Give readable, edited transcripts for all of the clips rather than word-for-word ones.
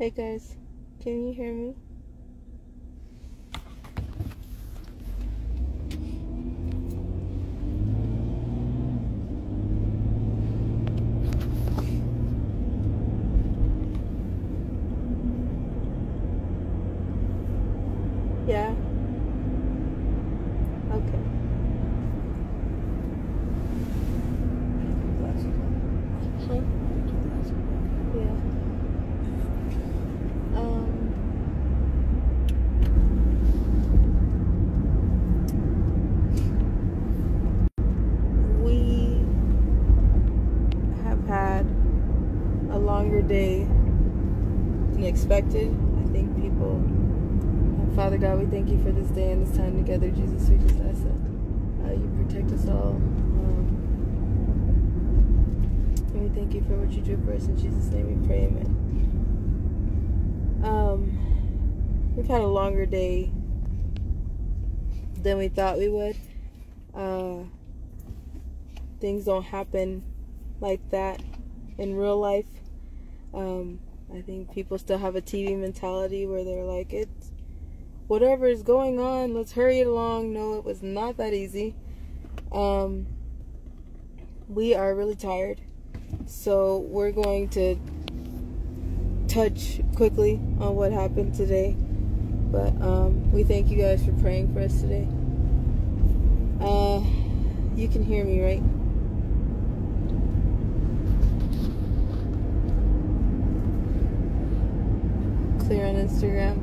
Hey guys, can you hear me? Yeah? Okay. Huh? Yeah. We have had a longer day than expected. I think people, Father God, we thank you for this day and this time together. Jesus, we just ask that you protect us all. And we thank you for what you do for us. In Jesus' name we pray, amen. We've had a longer day than we thought we would. Things don't happen like that in real life. I think people still have a TV mentality where they're like, it's whatever is going on, let's hurry it along. No, it was not that easy. We are really tired, so we're going to touch quickly on what happened today. But we thank you guys for praying for us today. You can hear me, right? Clear on Instagram.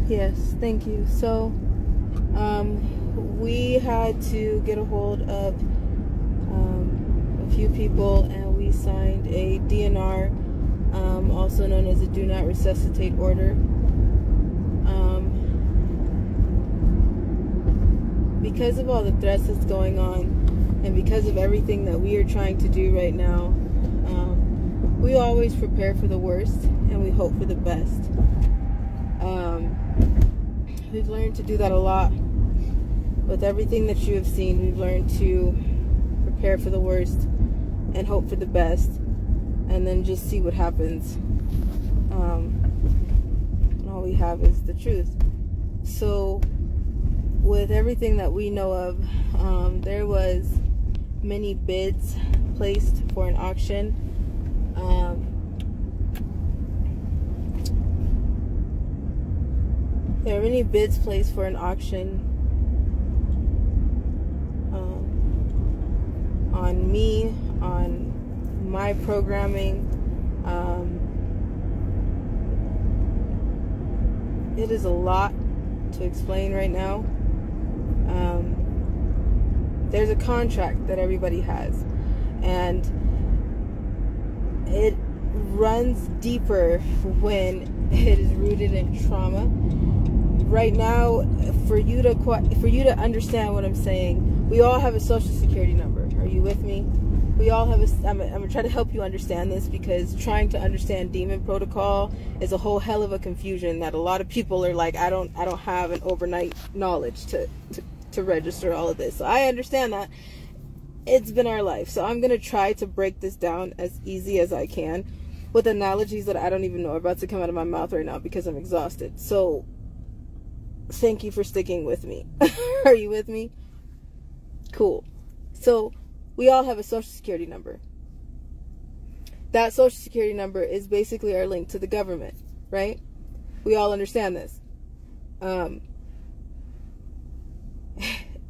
Yes, thank you. So, we had to get a hold of a few people, and we signed a DNR, also known as a Do Not Resuscitate order. Because of all the threats that's going on, and because of everything that we are trying to do right now, we always prepare for the worst and we hope for the best. We've learned to do that a lot. With everything that you have seen, we've learned to prepare for the worst and hope for the best, and then just see what happens. And all we have is the truth. So with everything that we know of, there was many bids placed for an auction. There are many bids placed for an auction on me, on my programming. It is a lot to explain right now. There's a contract that everybody has, and it runs deeper when it is rooted in trauma. Right now, for you to understand what I'm saying, we all have a social security number. Are you with me? We all have I'm gonna try to help you understand this, because trying to understand demon protocol is a whole hell of a confusion that a lot of people are like, I don't have an overnight knowledge to register all of this. So I understand that. It's been our life. So I'm gonna try to break this down as easy as I can with analogies that I don't even know are about to come out of my mouth right now because I'm exhausted. So thank you for sticking with me. Are you with me? Cool. So we all have a social security number. That social security number is basically our link to the government, right? We all understand this.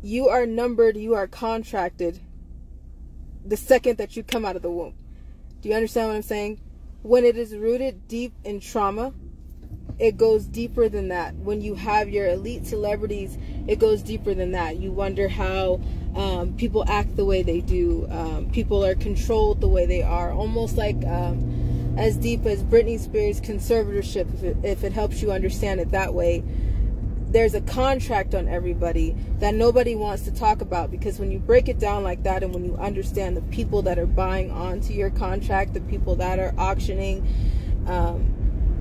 You are numbered, you are contracted the second that you come out of the womb. Do you understand what I'm saying? When it is rooted deep in trauma, it goes deeper than that. When you have your elite celebrities, it goes deeper than that. You wonder how people act the way they do. People are controlled the way they are. Almost like as deep as Britney Spears' conservatorship, if it helps you understand it that way. There's a contract on everybody that nobody wants to talk about, because when you break it down like that, and when you understand the people that are buying onto your contract, the people that are auctioning,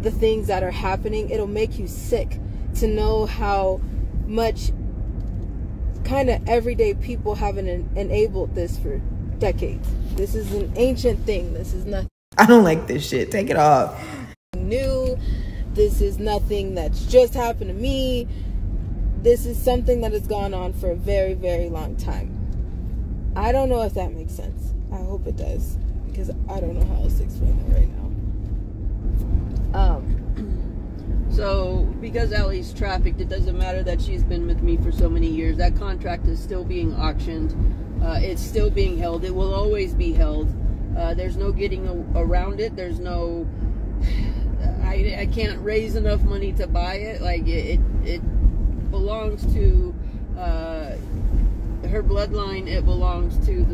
the things that are happening, it'll make you sick to know how much kind of everyday people haven't enabled this for decades. This is an ancient thing. This is nothing. I don't like this shit. Take it off. New. This is nothing that's just happened to me. This is something that has gone on for a very, very long time. I don't know if that makes sense. I hope it does, because I don't know how else to explain that right now. So, because Allie's trafficked, it doesn't matter that she's been with me for so many years. That contract is still being auctioned. It's still being held. It will always be held. There's no getting around it. There's no... I can't raise enough money to buy it. Like, it belongs to her bloodline. It belongs to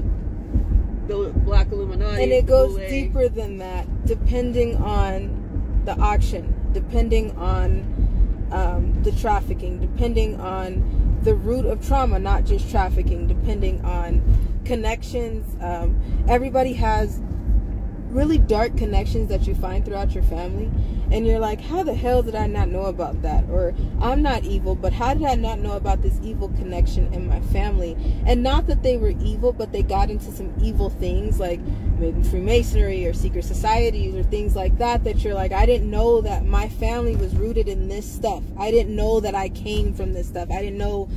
the Black Illuminati. And it goes deeper than that, depending on the auction, depending on the trafficking, depending on the root of trauma, not just trafficking, depending on connections. Everybody has really dark connections that you find throughout your family, and you're like, how the hell did I not know about that? Or, I'm not evil, but how did I not know about this evil connection in my family? And not that they were evil, but they got into some evil things, like maybe Freemasonry or secret societies or things like that, that you're like, I didn't know that my family was rooted in this stuff. I didn't know that I came from this stuff. I didn't know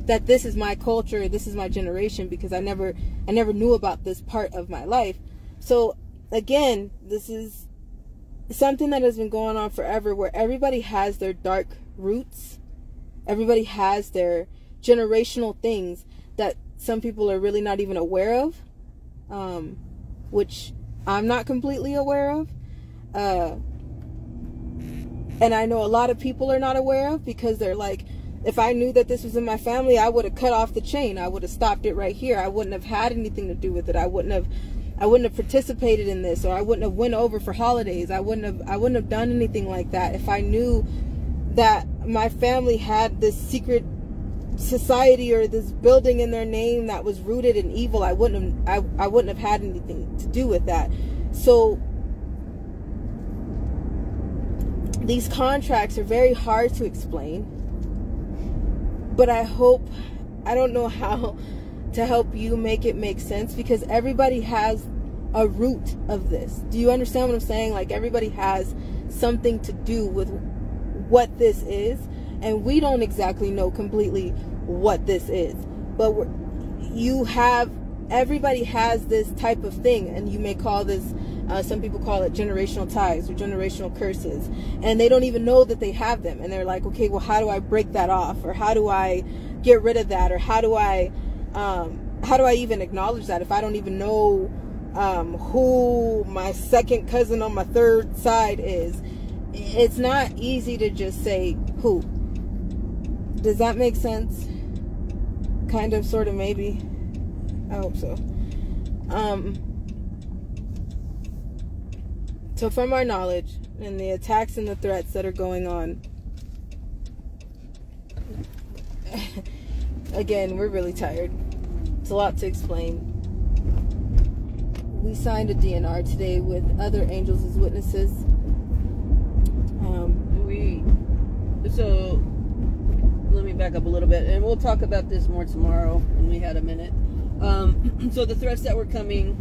that this is my culture, this is my generation, because I never knew about this part of my life. So again, this is something that has been going on forever, where everybody has their dark roots. Everybody has their generational things that some people are really not even aware of, which I'm not completely aware of. And I know a lot of people are not aware of, because they're like, if I knew that this was in my family, I would have cut off the chain. I would have stopped it right here. I wouldn't have had anything to do with it. I wouldn't have participated in this, or I wouldn't have went over for holidays. I wouldn't have done anything like that if I knew that my family had this secret society or this building in their name that was rooted in evil. I wouldn't have had anything to do with that. So these contracts are very hard to explain, but I don't know how to help you make it make sense, because everybody has a root of this. Do you understand what I'm saying? Like, everybody has something to do with what this is, and we don't exactly know completely what this is, but everybody has this type of thing, and you may call this, some people call it generational ties or generational curses, and they don't even know that they have them, and they're like, okay, well, how do I break that off, or how do I get rid of that, or how do I even acknowledge that if I don't even know who my second cousin on my third side is? It's not easy to just say who. Does that make sense? Kind of, sort of, maybe. I hope so. So from our knowledge and the attacks and the threats that are going on, again, we're really tired. It's a lot to explain. We signed a DNR today with other angels as witnesses. So let me back up a little bit, and we'll talk about this more tomorrow when we had a minute. So the threats that were coming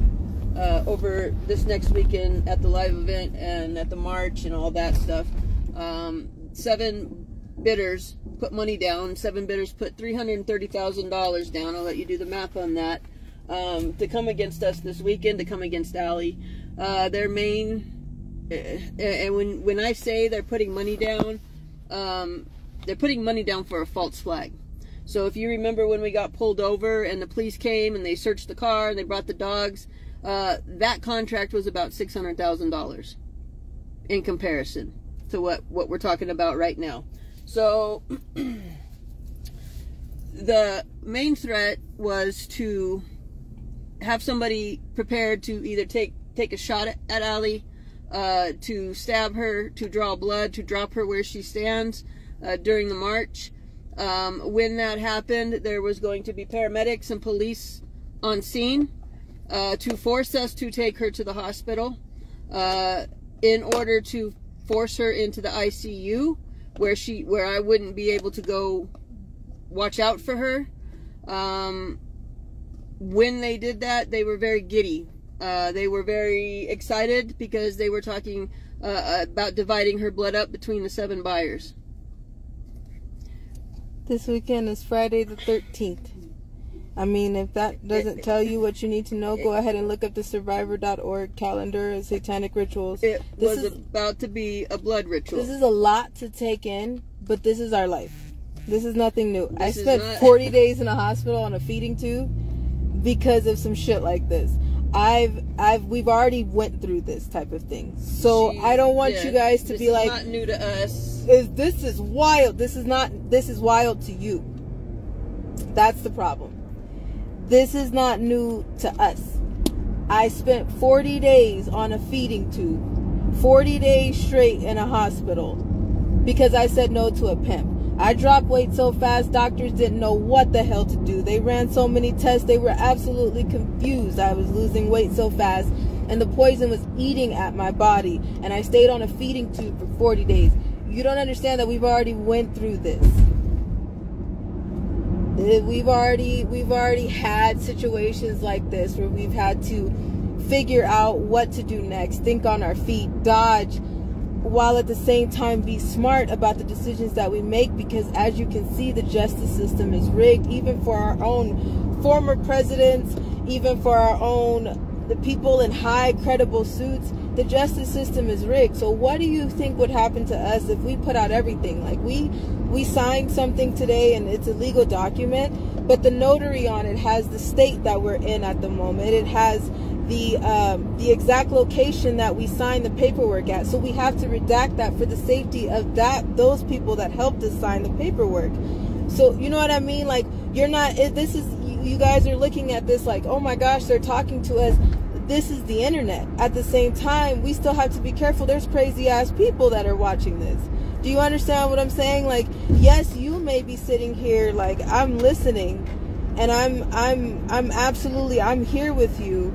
over this next weekend at the live event and at the march and all that stuff. 7 bidders put money down. 7 bidders put $330,000 down. I'll let you do the math on that. To come against us this weekend, to come against Allie. Their main, and when I say they're putting money down, they're putting money down for a false flag. So if you remember when we got pulled over and the police came and they searched the car and they brought the dogs, that contract was about $600,000 in comparison to what we're talking about right now. So the main threat was to have somebody prepared to either take a shot at Allie, to stab her, to draw blood, to drop her where she stands during the march. When that happened, there was going to be paramedics and police on scene to force us to take her to the hospital in order to force her into the ICU where I wouldn't be able to go watch out for her. When they did that, they were very giddy. They were very excited because they were talking about dividing her blood up between the 7 buyers. This weekend is Friday the 13th. I mean, if that doesn't tell you what you need to know, go ahead and look up the survivor.org calendar of satanic rituals. It was about to be a blood ritual. This is a lot to take in, but this is our life. This is nothing new. I spent 40 days in a hospital on a feeding tube because of some shit like this. We've already went through this type of thing. So I don't want you guys to be like, this is not new to us. This is wild. This is wild to you. That's the problem. This is not new to us. I spent 40 days on a feeding tube, 40 days straight in a hospital because I said no to a pimp. I dropped weight so fast, doctors didn't know what the hell to do. They ran so many tests, they were absolutely confused. I was losing weight so fast, and the poison was eating at my body, and I stayed on a feeding tube for 40 days. You don't understand that we've already went through this. We've already had situations like this where we've had to figure out what to do next, think on our feet, dodge, while at the same time be smart about the decisions that we make, because as you can see, the justice system is rigged, even for our own former presidents, even for our own the people in high credible suits. The justice system is rigged. So what do you think would happen to us if we put out everything? Like we signed something today and it's a legal document, but the notary on it has the state that we're in at the moment. It has the exact location that we signed the paperwork at. So we have to redact that for the safety of those people that helped us sign the paperwork. So you know what I mean? Like, you're not, this is, you guys are looking at this like, oh my gosh, they're talking to us. This is the internet. At the same time, we still have to be careful. There's crazy ass people that are watching this. Do you understand what I'm saying? Like, yes, you may be sitting here like, I'm listening and I'm absolutely, I'm here with you.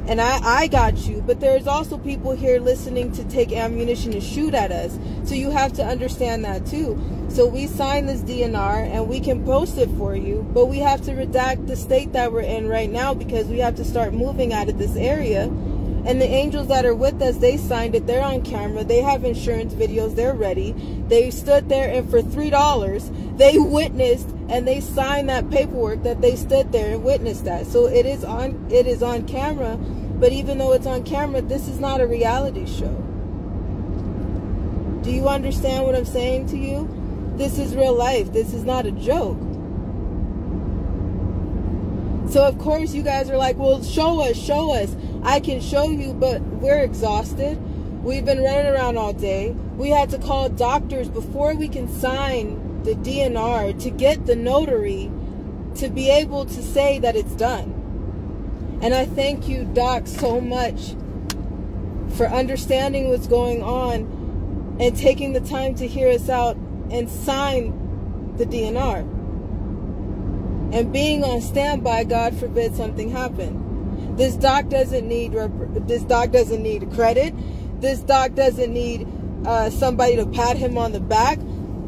And I got you, but there's also people here listening to take ammunition and shoot at us. So you have to understand that too. So we signed this DNR and we can post it for you, but we have to redact the state that we're in right now because we have to start moving out of this area. And the angels that are with us, they signed it. They're on camera. They have insurance videos. They're ready. They stood there and for $3, they witnessed and they signed that paperwork that they stood there and witnessed that. So it is on camera. But even though it's on camera, this is not a reality show. Do you understand what I'm saying to you? This is real life. This is not a joke. So of course you guys are like, well, show us, show us. I can show you, but we're exhausted. We've been running around all day. We had to call doctors before we can sign the DNR to get the notary to be able to say that it's done. And I thank you, Doc, so much for understanding what's going on and taking the time to hear us out and sign the DNR. And being on standby, God forbid something happen. This doc doesn't need credit. This doc doesn't need somebody to pat him on the back.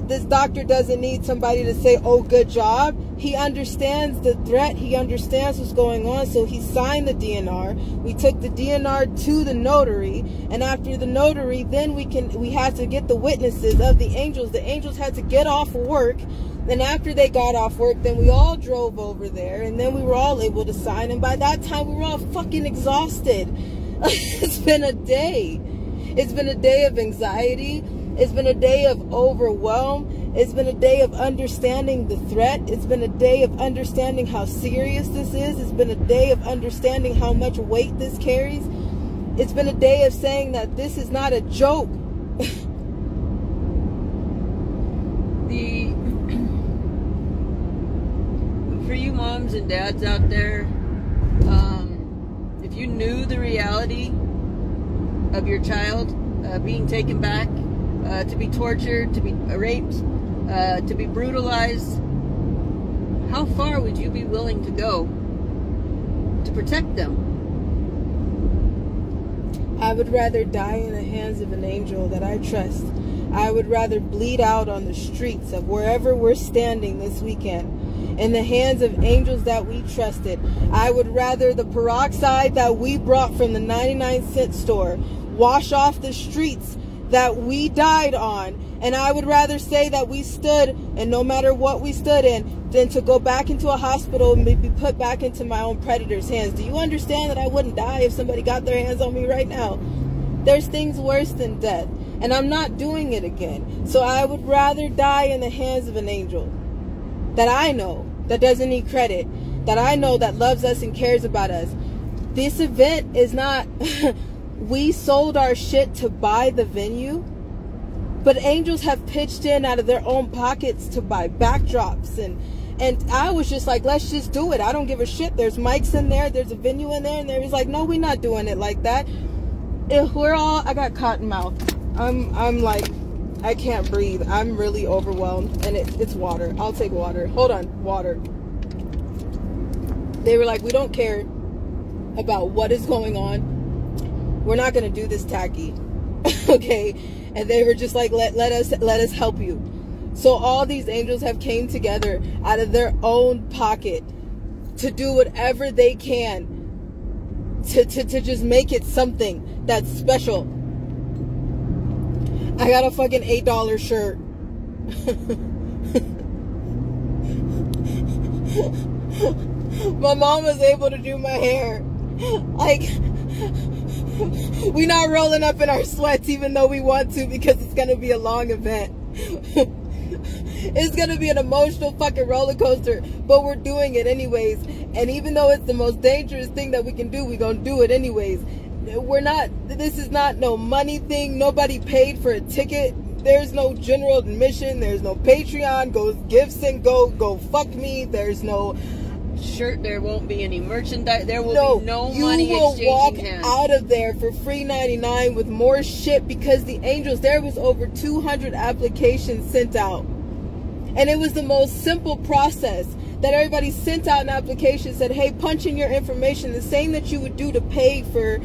This doctor doesn't need somebody to say, oh, good job. He understands the threat. He understands what's going on. So he signed the DNR. We took the DNR to the notary. And after the notary, then we had to get the witnesses of the angels. The angels had to get off work. Then after they got off work, then we all drove over there. And then we were all able to sign. And by that time, we were all fucking exhausted. It's been a day. It's been a day of anxiety. It's been a day of overwhelm. It's been a day of understanding the threat. It's been a day of understanding how serious this is. It's been a day of understanding how much weight this carries. It's been a day of saying that this is not a joke. For you moms and dads out there, if you knew the reality of your child being taken back, to be tortured, to be raped, to be brutalized, how far would you be willing to go to protect them? I would rather die in the hands of an angel that I trust. I would rather bleed out on the streets of wherever we're standing this weekend in the hands of angels that we trusted. I would rather the peroxide that we brought from the 99-cent store wash off the streets that we died on, and I would rather say that we stood, and no matter what we stood in, than to go back into a hospital and be put back into my own predator's hands. Do you understand that I wouldn't die if somebody got their hands on me right now? There's things worse than death, and I'm not doing it again. So I would rather die in the hands of an angel that I know, that doesn't need credit, that I know that loves us and cares about us. This event is not... We sold our shit to buy the venue, but angels have pitched in out of their own pockets to buy backdrops, and I was just like, let's just do it. I don't give a shit. There's mics in there, there's a venue in there, and they was like, no, we're not doing it like that. If we're all, I got cotton mouth. I'm like, I can't breathe. I'm really overwhelmed, and it's water. I'll take water. Hold on, water. They were like, we don't care about what is going on. We're not going to do this tacky. Okay? And they were just like, let us help you. So all these angels have came together out of their own pocket to do whatever they can to just make it something that's special. I got a fucking $8 shirt. My mom was able to do my hair. Like... We're not rolling up in our sweats even though we want to, because it's going to be a long event. It's going to be an emotional fucking roller coaster, but we're doing it anyways. And even though it's the most dangerous thing that we can do, we're going to do it anyways. This is not no money thing. Nobody paid for a ticket. There's no general admission. There's no Patreon. Go gifts and go fuck me. There's no... shirt. There won't be any merchandise. There will be no money exchanging hands. You will walk out of there for free 99 with more shit, because the angels, there was over 200 applications sent out, and it was the most simple process that everybody sent out an application, said, hey, punch in your information, the same that you would do to pay for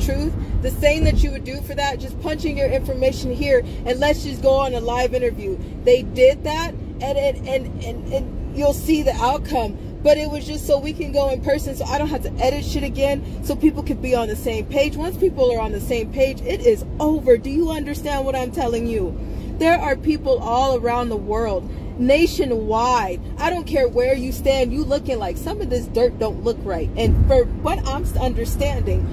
truth, the same that you would do for that, just punching your information here and let's just go on a live interview. They did that, and you'll see the outcome, but it was just so we can go in person, so I don't have to edit shit again, so people can be on the same page. Once people are on the same page, it is over. Do you understand what I'm telling you? There are people all around the world, nationwide. I don't care where you stand, you looking like some of this dirt don't look right. And for what I'm understanding,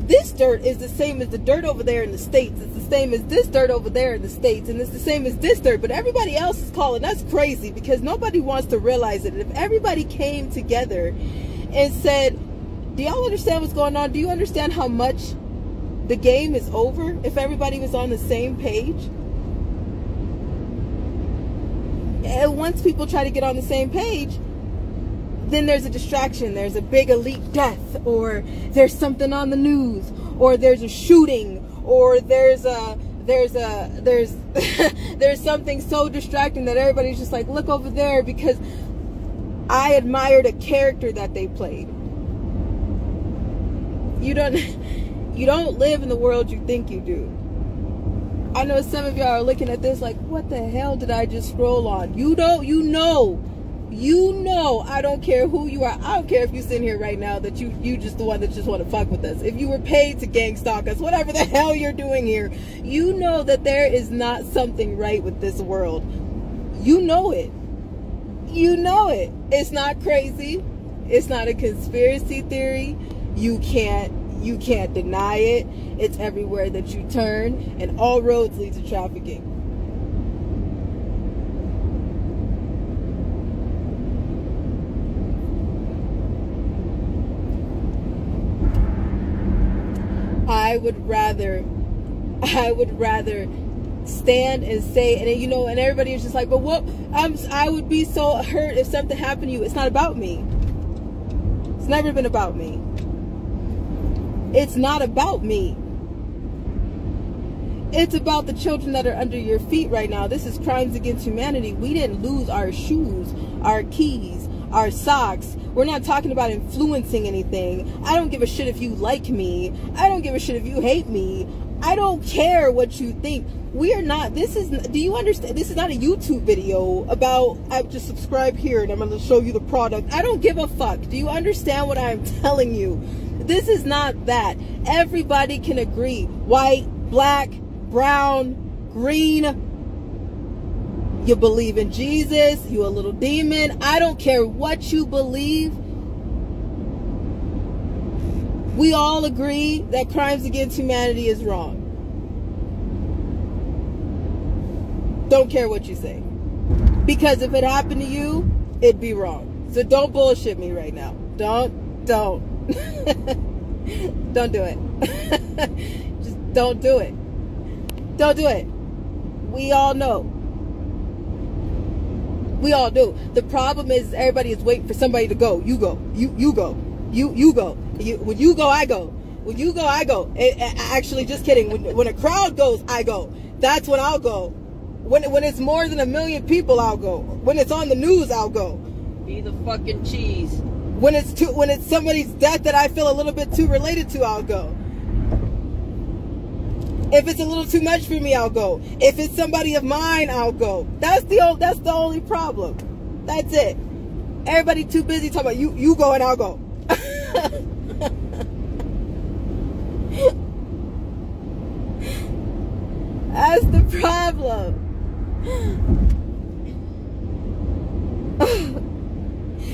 this dirt is the same as the dirt over there in the States. It's the same as this dirt over there in the States, and it's the same as this dirt, but everybody else is calling us crazy because nobody wants to realize it. If everybody came together and said, do y'all understand what's going on? Do you understand how much the game is over if everybody was on the same page? And once people try to get on the same page, then there's a distraction. There's a big elite death, or there's something on the news, or there's a shooting, or there's something so distracting that everybody's just like, look over there, because I admired a character that they played. You don't live in the world you think you do. I know some of y'all are looking at this like, what the hell did I just scroll on? You know, I don't care who you are. I don't care if you're sitting here right now that you just the one that just want to fuck with us. If you were paid to gang stalk us, whatever the hell you're doing here, you know that there is not something right with this world. You know it. You know it. It's not crazy. It's not a conspiracy theory. You can't deny it. It's everywhere that you turn, and all roads lead to trafficking. I would rather stand and say, and everybody is just like, but what? I would be so hurt if something happened to you. It's not about me. It's never been about me. It's not about me. It's about the children that are under your feet right now. This is crimes against humanity. We didn't lose our shoes, our keys, our socks. We're not talking about influencing anything. I don't give a shit if you like me. I don't give a shit if you hate me. I don't care what you think. We are not, do you understand? This is not a YouTube video about, I just subscribe here and I'm going to show you the product. I don't give a fuck. Do you understand what I'm telling you? This is not that. Everybody can agree. White, black, brown, green. You believe in Jesus. You a little demon. I don't care what you believe. We all agree that crimes against humanity is wrong. Don't care what you say. Because if it happened to you, it'd be wrong. So don't bullshit me right now. Don't. Don't do it. Just don't do it. Don't do it. We all know. We all do. The problem is everybody is waiting for somebody to go. You go. You go. You go. When you go, I go. When you go, I go. Actually, just kidding. When a crowd goes, I go. That's when I'll go. When it's more than 1 million people, I'll go. When it's on the news, I'll go. Be the fucking cheese. When it's somebody's death that I feel a little bit too related to, I'll go. If it's a little too much for me, I'll go. If it's somebody of mine, I'll go. That's the only problem. That's it. Everybody too busy talking about you go and I'll go. That's the problem.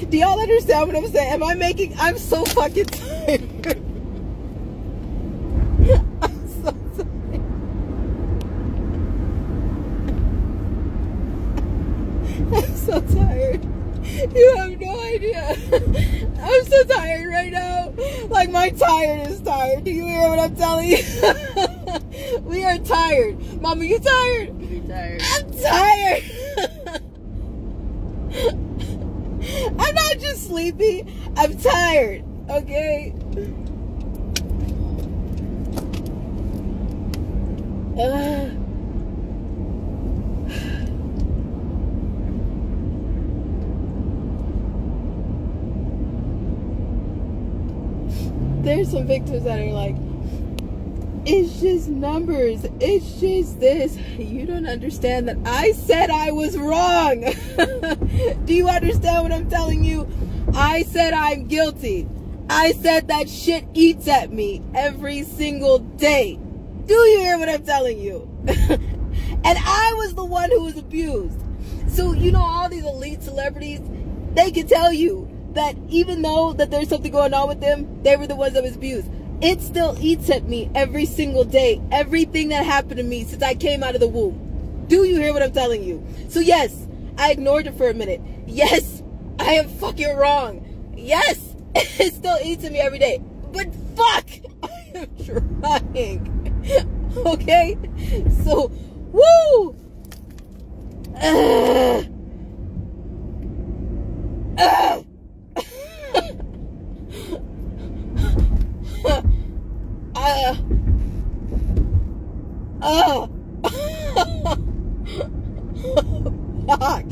Do y'all understand what I'm saying? I'm so fucking tired. I'm so tired. I'm so tired. You have no idea. I'm so tired right now. Like my tired is tired. Do you hear what I'm telling you? We are tired. Mama, you tired? You're tired. I'm tired. I'm not just sleepy. I'm tired. Okay? There's some victims that are like, it's just numbers. It's just this. You don't understand that I said I was wrong. Do you understand what I'm telling you? I said I'm guilty. I said that shit eats at me every single day. Do you hear what I'm telling you? And I was the one who was abused. So, you know, all these elite celebrities, they can tell you that even though that there's something going on with them, they were the ones that was abused. It still eats at me every single day. Everything that happened to me since I came out of the womb. Do you hear what I'm telling you? So yes, I ignored it for a minute. Yes, I am fucking wrong. Yes, it still eats at me every day. But fuck, I am trying. Okay? So, woo! Fuck.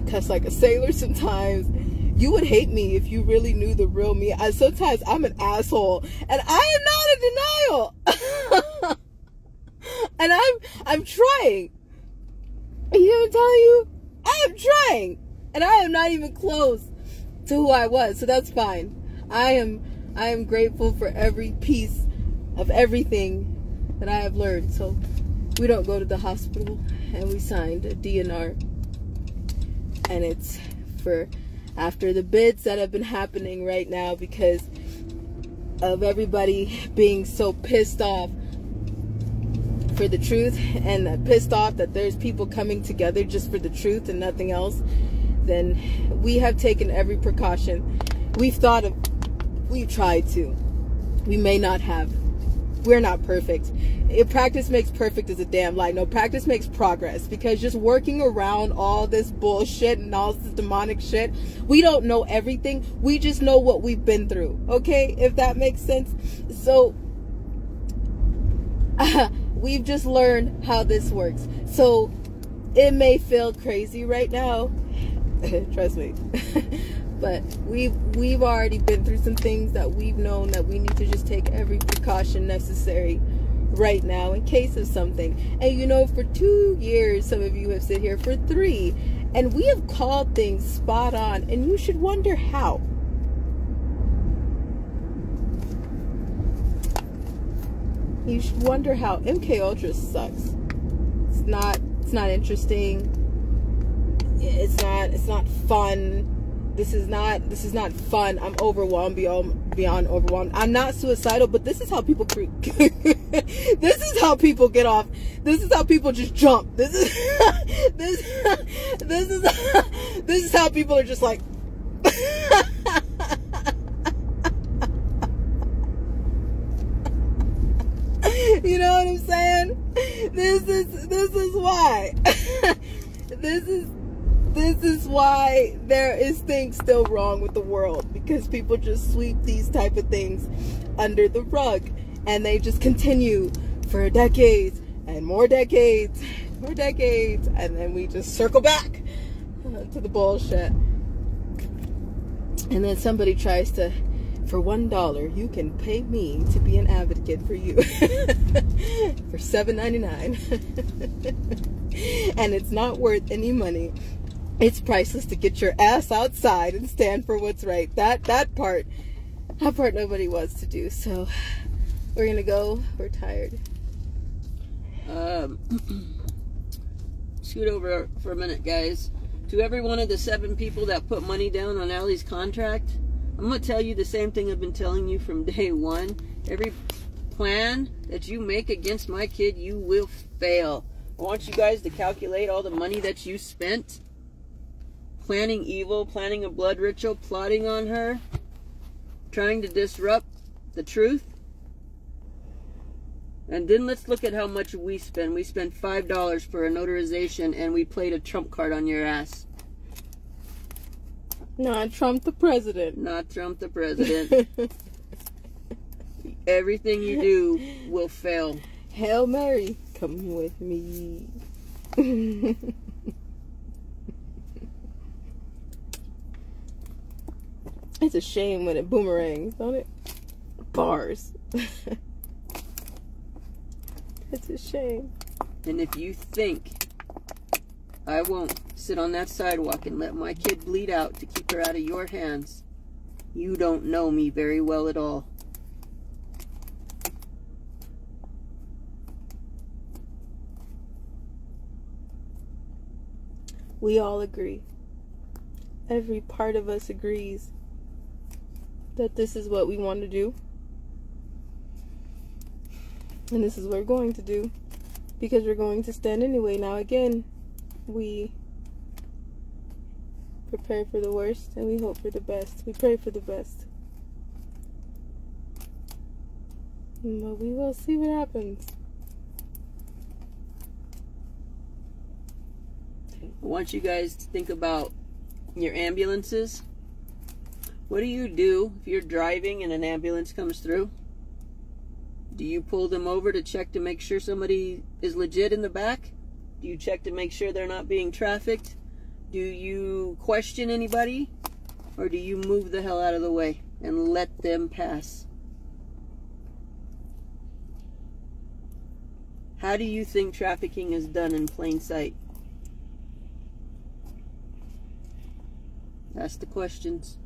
Cuss like a sailor sometimes. You would hate me if you really knew the real me. Sometimes I'm an asshole, and I am not in denial. And I'm trying. You know what I'm telling you? I am trying, and I am not even close to who I was. So that's fine. I am grateful for every piece of everything that I have learned. So we don't go to the hospital, and we signed a DNR, and it's for after the bids that have been happening right now because of everybody being so pissed off for the truth, and pissed off that there's people coming together just for the truth and nothing else. Then we have taken every precaution. We've tried to. We may not have. We're not perfect. If practice makes perfect is a damn lie. No, practice makes progress, because just working around all this bullshit and all this demonic shit, we don't know everything. We just know what we've been through. Okay? If that makes sense. So we've just learned how this works. So it may feel crazy right now. Trust me. But we've already been through some things that we've known that we need to just take every precaution necessary right now in case of something. And you know, for 2 years, some of you have sit here for 3, and we have called things spot on, and you should wonder how. You should wonder how. MK Ultra sucks. It's not interesting. It's not fun. This is not fun. I'm overwhelmed beyond overwhelmed. I'm not suicidal, but this is how people this is how people get off. This is how people just jump. This is how people are just like you know what I'm saying? This is why. This is why there is things still wrong with the world, because people just sweep these type of things under the rug, and they just continue for decades and more decades, and then we just circle back to the bullshit. And then somebody tries to, for $1, you can pay me to be an advocate for you for $7.99, and it's not worth any money. It's priceless to get your ass outside and stand for what's right. That part nobody wants to do. So we're gonna go. We're tired. Scoot over for a minute, guys. To every one of the 7 people that put money down on Allie's contract, I'm gonna tell you the same thing I've been telling you from day one. Every plan that you make against my kid, you will fail. I want you guys to calculate all the money that you spent planning evil, planning a blood ritual, plotting on her, trying to disrupt the truth. And then let's look at how much we spend. We spent $5 for a notarization, and we played a trump card on your ass. Not Trump the president. Not Trump the president. Everything you do will fail. Hail Mary, come with me. It's a shame when it boomerangs, don't it? Bars. It's a shame. And if you think I won't sit on that sidewalk and let my kid bleed out to keep her out of your hands, you don't know me very well at all. We all agree. Every part of us agrees that this is what we want to do. And this is what we're going to do. Because we're going to stand anyway. Now again, we prepare for the worst and we hope for the best. We pray for the best. But we will see what happens. I want you guys to think about your ambulances. What do you do if you're driving and an ambulance comes through? Do you pull them over to check to make sure somebody is legit in the back? Do you check to make sure they're not being trafficked? Do you question anybody? Or do you move the hell out of the way and let them pass? How do you think trafficking is done in plain sight? Ask the questions.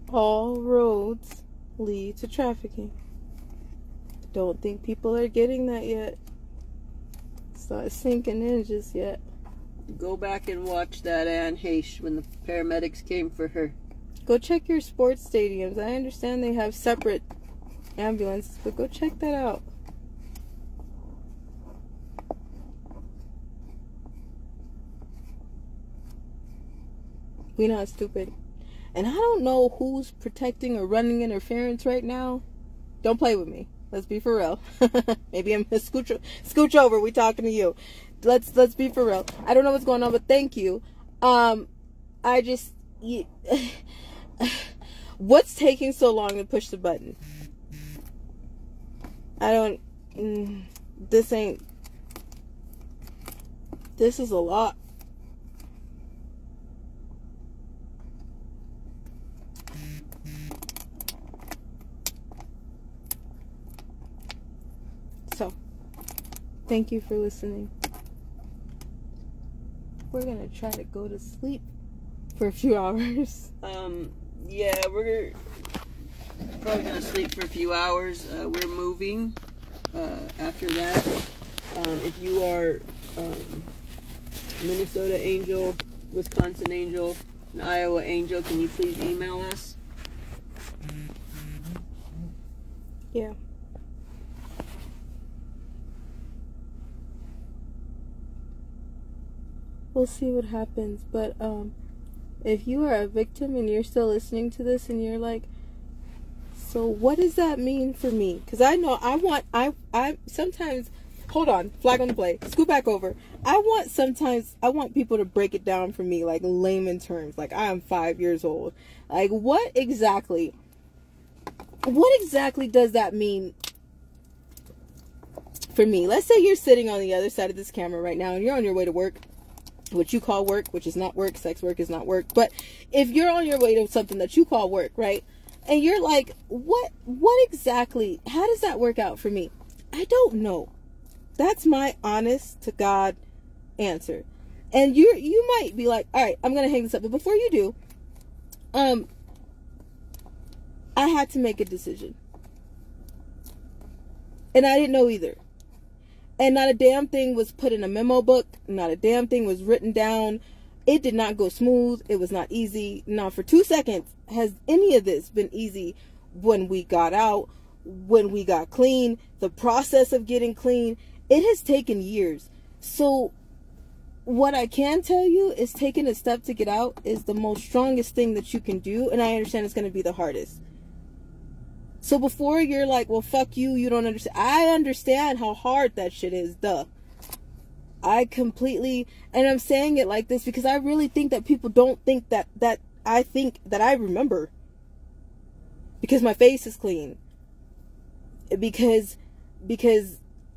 All roads lead to trafficking. Don't think people are getting that yet. It's not sinking in just yet. Go back and watch that Anne Heche when the paramedics came for her. Go check your sports stadiums. I understand they have separate ambulances, but go check that out. We're not stupid. And I don't know who's protecting or running interference right now. Don't play with me. Let's be for real. Maybe I'm gonna scooch over. We talking to you. Let's be for real. I don't know what's going on, but thank you. What's taking so long to push the button? I don't. This ain't This is a lot. So, thank you for listening. We're gonna try to go to sleep for a few hours. Yeah, we're probably gonna sleep for a few hours. We're moving after that. If you are Minnesota Angel, Wisconsin Angel, and Iowa Angel, can you please email us? Yeah. We'll see what happens, but if you are a victim and you're still listening to this and you're like, so what does that mean for me? Because I know I sometimes, hold on, flag on the play, scoot back over. I want people to break it down for me, like layman terms. Like, I am 5 years old. Like, what exactly does that mean for me? Let's say you're sitting on the other side of this camera right now and you're on your way to work. What you call work, which is not work. Sex work is not work. But if you're on your way to something that you call work, right? And you're like, what exactly, how does that work out for me? I don't know. That's my honest to God answer. And you might be like, all right, I'm going to hang this up. But before you do, I had to make a decision. And I didn't know either. And not a damn thing was put in a memo book. Not a damn thing was written down. It did not go smooth. It was not easy. Not for 2 seconds has any of this been easy. When we got out, when we got clean, the process of getting clean, it has taken years. So what I can tell you is taking a step to get out is the most strongest thing that you can do. And I understand it's going to be the hardest. So before you're like, well, fuck you, you don't understand. I understand how hard that shit is, duh. I completely, and I'm saying it like this because I really think that people don't think that I think that I remember. Because my face is clean. Because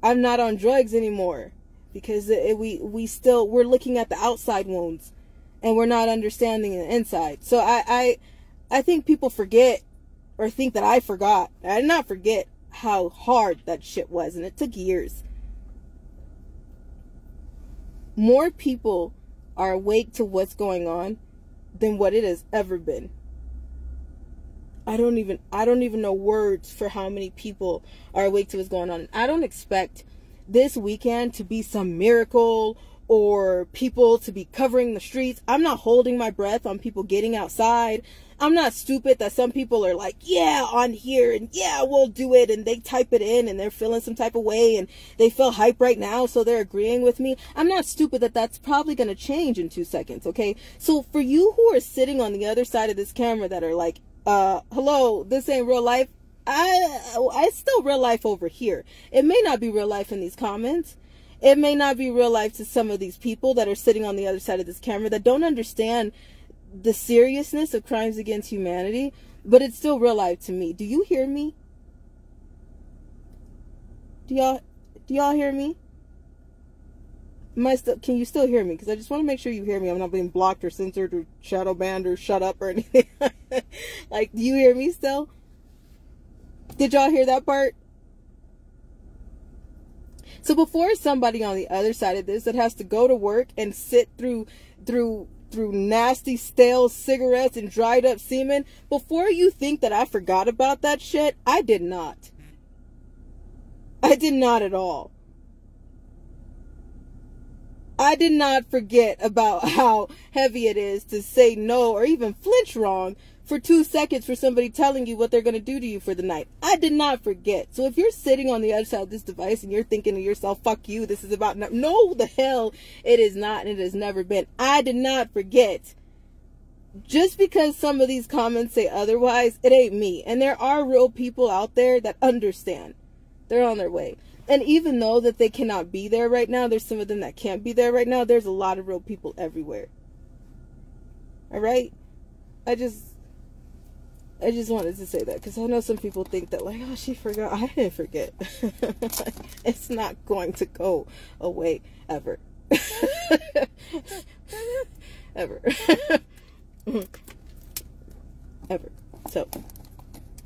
I'm not on drugs anymore. Because we're looking at the outside wounds and we're not understanding the inside. So I think people forget or think that I forgot. I did not forget how hard that shit was, and it took years. More people are awake to what's going on than what it has ever been. I don't even know words for how many people are awake to what's going on. I don't expect this weekend to be some miracle or people to be covering the streets. I'm not holding my breath on people getting outside. I'm not stupid that some people are like, yeah, on here, and yeah, we'll do it, and they type it in, and they're feeling some type of way, and they feel hype right now, so they're agreeing with me. I'm not stupid that that's probably going to change in 2 seconds, okay? So for you who are sitting on the other side of this camera that are like, hello, this ain't real life, it's still real life over here. It may not be real life in these comments. It may not be real life to some of these people that are sitting on the other side of this camera that don't understand the seriousness of crimes against humanity, but it's still real life to me. Do you hear me? Do y'all hear me? Can you still hear me? Because I just want to make sure you hear me. I'm not being blocked or censored or shadow banned or shut up or anything. Like, do you hear me still? Did y'all hear that part? So before somebody on the other side of this that has to go to work and sit through nasty stale cigarettes and dried up semen, before you think that I forgot about that shit, I did not. I did not at all. I did not forget about how heavy it is to say no or even flinch wrong for 2 seconds for somebody telling you what they're going to do to you for the night. I did not forget. So if you're sitting on the other side of this device and you're thinking to yourself, fuck you, this is about no, the hell it is not, and it has never been. I did not forget. Just because some of these comments say otherwise, it ain't me. And there are real people out there that understand. They're on their way. And even though that they cannot be there right now, there's some of them that can't be there right now, there's a lot of real people everywhere. Alright? I just wanted to say that because I know some people think that, like, oh, she forgot. I didn't forget. It's not going to go away ever. Ever. Ever. So,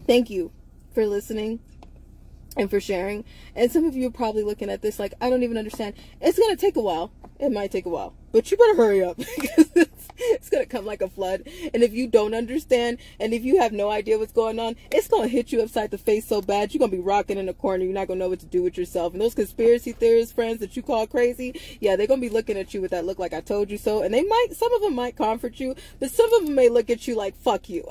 thank you for listening and for sharing. And some of you are probably looking at this like, I don't even understand. It's going to take a while. It might take a while. But you better hurry up because it's going to come like a flood. And if you don't understand and if you have no idea what's going on, it's going to hit you upside the face so bad you're going to be rocking in a corner. You're not going to know what to do with yourself. And those conspiracy theorist friends that you call crazy, yeah, they're going to be looking at you with that look like I told you so. And they might, some of them might comfort you, but some of them may look at you like, fuck you.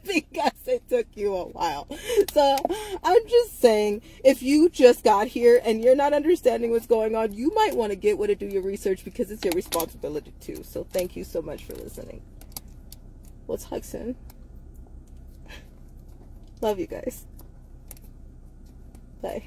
Because it took you a while. So I'm just saying, if you just got here and you're not understanding what's going on, you might want to get with it, do your research, because it's your responsibility too. So thank you so much for listening. We'll talk soon. Love you guys. Bye.